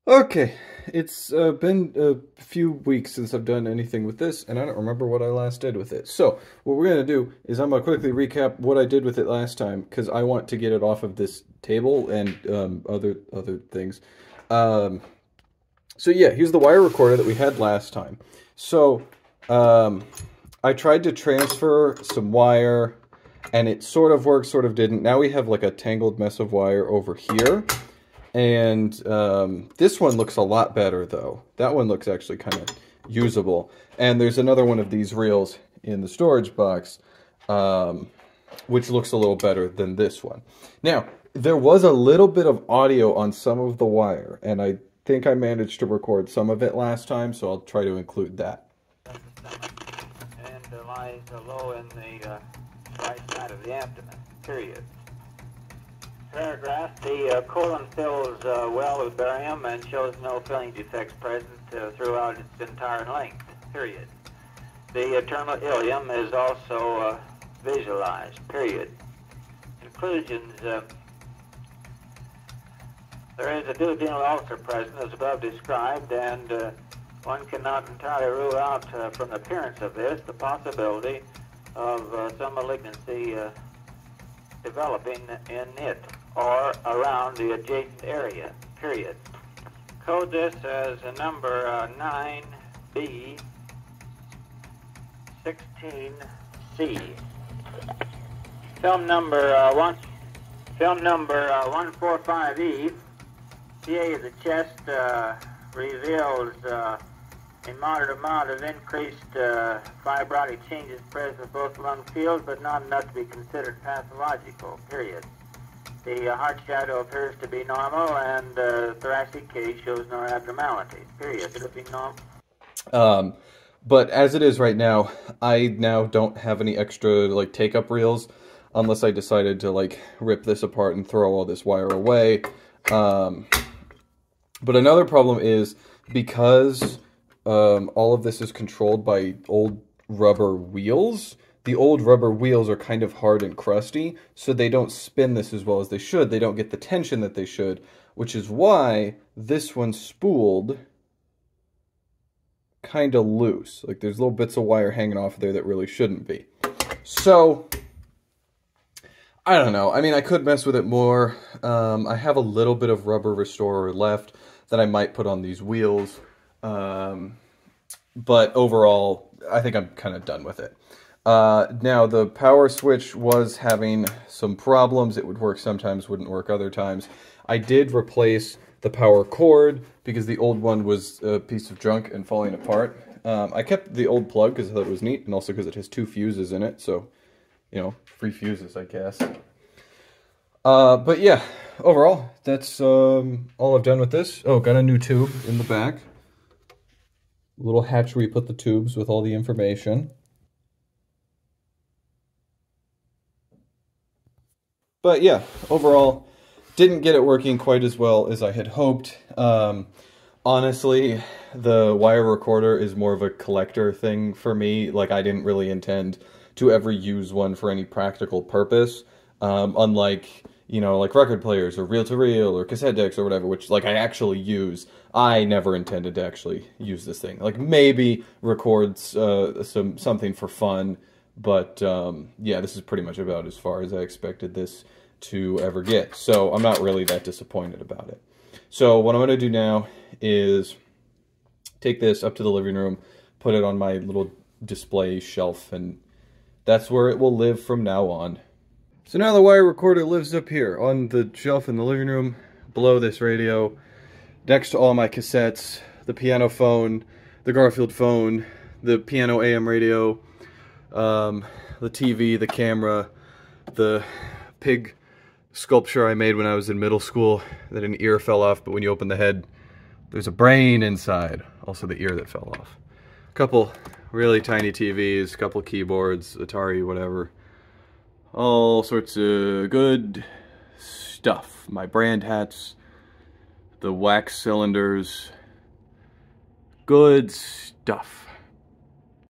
Okay, it's been a few weeks since I've done anything with this, and I don't remember what I last did with it. So, what we're going to do is I'm going to quickly recap what I did with it last time, because I want to get it off of this table and other things. Um, so yeah, here's the wire recorder that we had last time. So, um, I tried to transfer some wire, and it sort of worked, sort of didn't. Now we have like a tangled mess of wire over here. And this one looks a lot better, though. That one looks actually kind of usable. And there's another one of these reels in the storage box, which looks a little better than this one. Now, there was a little bit of audio on some of the wire, and I think I managed to record some of it last time, so I'll try to include that. And lies low in the right side of the abdomen, period. Paragraph, the colon fills well with barium and shows no filling defects present throughout its entire length, period. The terminal ileum is also visualized, period. Conclusions, there is a duodenal ulcer present as above described, and one cannot entirely rule out from the appearance of this the possibility of some malignancy developing in it or around the adjacent area, period. Code this as a number 9B 16C. Film number 145E. CA of the chest reveals a moderate amount of increased fibrotic changes present in both lung fields, but not enough to be considered pathological, period. The heart shadow appears to be normal, and thoracic cage shows no abnormalities, period. It'll be normal. But as it is right now, I now don't have any extra, like, take-up reels, unless I decided to, like, rip this apart and throw all this wire away. But another problem is, because all of this is controlled by old rubber wheels, the old rubber wheels are kind of hard and crusty, so they don't spin this as well as they should. They don't get the tension that they should, which is why this one's spooled kind of loose. Like, there's little bits of wire hanging off there that really shouldn't be. So, I don't know. I mean, I could mess with it more. I have a little bit of rubber restorer left that I might put on these wheels. But overall, I think I'm kind of done with it. Now, the power switch was having some problems. It would work sometimes, wouldn't work other times. I did replace the power cord because the old one was a piece of junk and falling apart. I kept the old plug because I thought it was neat, and also because it has 2 fuses in it, so, you know, free fuses, I guess. But yeah, overall, that's all I've done with this. Oh, got a new tube in the back. A little hatch where you put the tubes with all the information. But yeah, overall, didn't get it working quite as well as I had hoped. Honestly, the wire recorder is more of a collector thing for me. Like, I didn't really intend to ever use one for any practical purpose. Unlike, you know, like record players or reel-to-reel or cassette decks or whatever, which, like, I actually use. I never intended to actually use this thing. Like, maybe record something for fun. But, yeah, this is pretty much about as far as I expected this to ever get. So I'm not really that disappointed about it. So what I'm going to do now is take this up to the living room, put it on my little display shelf, and that's where it will live from now on. So now the wire recorder lives up here on the shelf in the living room, below this radio, next to all my cassettes, the piano phone, the Garfield phone, the piano AM radio, the TV, the camera, the pig sculpture I made when I was in middle school that an ear fell off, but when you open the head, there's a brain inside. Also the ear that fell off. A couple really tiny TVs, a couple keyboards, Atari, whatever. All sorts of good stuff. My brand hats, the wax cylinders, good stuff.